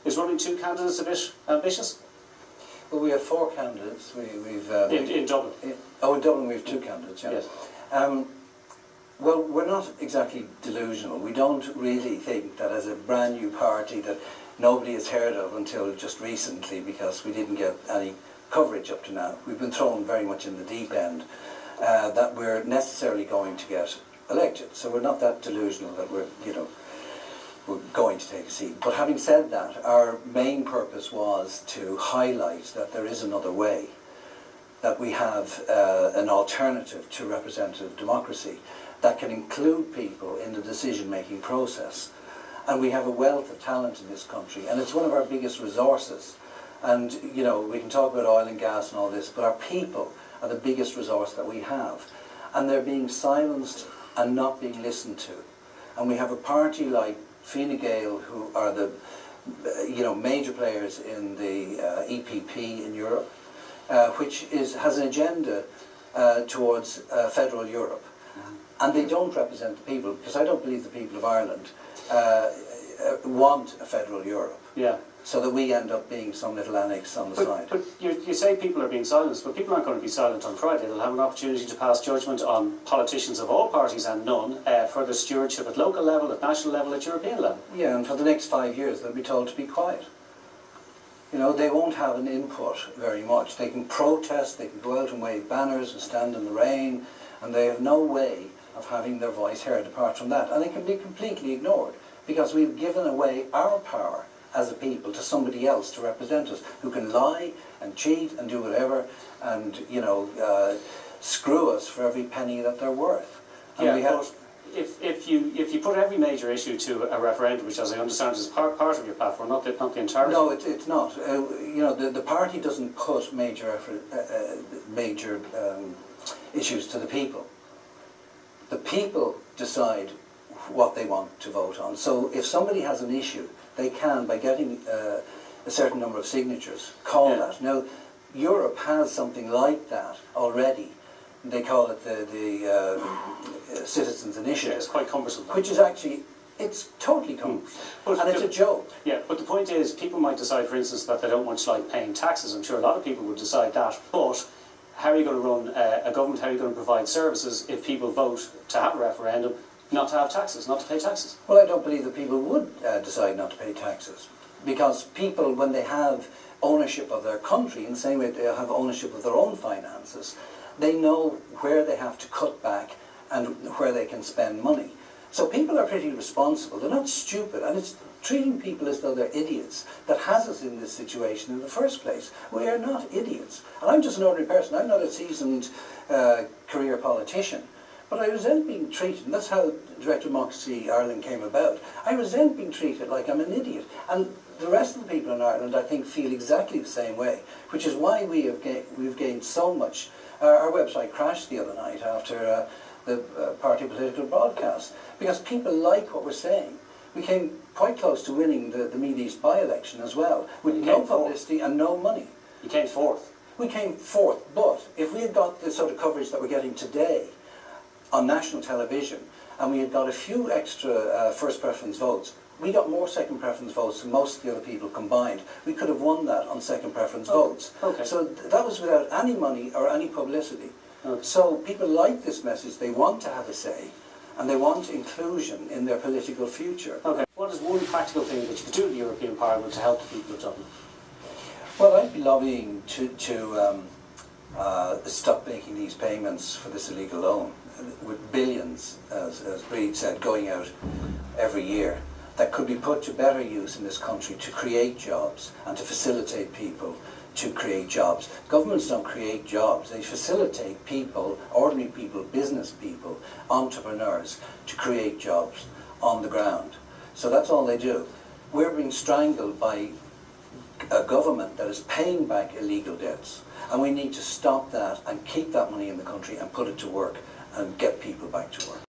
Is running two candidates a bit ambitious? Well, we have 4 candidates. In Dublin? In Dublin we have 2 candidates, yeah. Yes. Well, we're not exactly delusional. We don't really think that as a brand new party that nobody has heard of until just recently, because we didn't get any coverage up to now. We've been thrown very much in the deep end, that we're necessarily going to get elected. So we're not that delusional that we're going to take a seat. But having said that, our main purpose was to highlight that there is another way, that we have an alternative to representative democracy that can include people in the decision-making process. And we have a wealth of talent in this country, and it's one of our biggest resources. And, we can talk about oil and gas and all this, but our people are the biggest resource that we have. And they're being silenced and not being listened to. And we have a party like Fine Gael, who are the major players in the EPP in Europe, which has an agenda towards federal Europe. And they don't represent the people, because I don't believe the people of Ireland want a federal Europe. Yeah. So that we end up being some little annex on the side. But you say people are being silenced, but people aren't going to be silent on Friday. They'll have an opportunity to pass judgment on politicians of all parties and none for their stewardship at local level, at national level, at European level. Yeah, and for the next 5 years they'll be told to be quiet. They won't have an input very much. They can protest, they can go out and wave banners and stand in the rain, and they have no way of having their voice heard apart from that. And they can be completely ignored, because we've given away our power as a people to somebody else to represent us, who can lie and cheat and do whatever and, screw us for every penny that they're worth. And but if you put every major issue to a referendum, which as I understand is part of your platform, not the entirety. No, it's not. The party doesn't put major issues to the people. The people decide what they want to vote on. So if somebody has an issue, they can, by getting a certain number of signatures, call that. Now, Europe has something like that already. They call it the Citizens' Initiative. Yeah, it's quite cumbersome. Which is actually, it's totally cumbersome. And it's a joke. Yeah, but the point is, people might decide, for instance, that they don't much like paying taxes. I'm sure a lot of people would decide that. But how are you going to run a government, how are you going to provide services if people vote to have a referendum not to have taxes, not to pay taxes? Well, I don't believe that people would decide not to pay taxes, because people, when they have ownership of their country, in the same way they have ownership of their own finances, they know where they have to cut back and where they can spend money. So people are pretty responsible. They're not stupid, and it's treating people as though they're idiots that has us in this situation in the first place. We are not idiots. And I'm just an ordinary person. I'm not a seasoned career politician. But I resent being treated, and that's how Direct Democracy Ireland came about. I resent being treated like I'm an idiot. And the rest of the people in Ireland, I think, feel exactly the same way, which is why we've gained so much. Our website crashed the other night after the party political broadcast, because people like what we're saying. We came quite close to winning the Meath East by-election as well, with no publicity and no money. You came fourth. We came fourth, but if we had got the sort of coverage that we're getting today on national television, and we had got a few extra first preference votes, we got more second preference votes than most of the other people combined. We could have won that on second preference votes. Okay. So that was without any money or any publicity. Okay. So people like this message, they want to have a say, and they want inclusion in their political future. Okay. What is one practical thing that you could do in the European Parliament to help the people of Dublin? Well, I'd be lobbying to stop making these payments for this illegal loan, with billions, as Breed said, going out every year, that could be put to better use in this country to create jobs and to facilitate people to create jobs. Governments don't create jobs, they facilitate people, ordinary people, business people, entrepreneurs, to create jobs on the ground. So that's all they do. We're being strangled by a government that is paying back illegal debts, and we need to stop that and keep that money in the country and put it to work and get people back to work.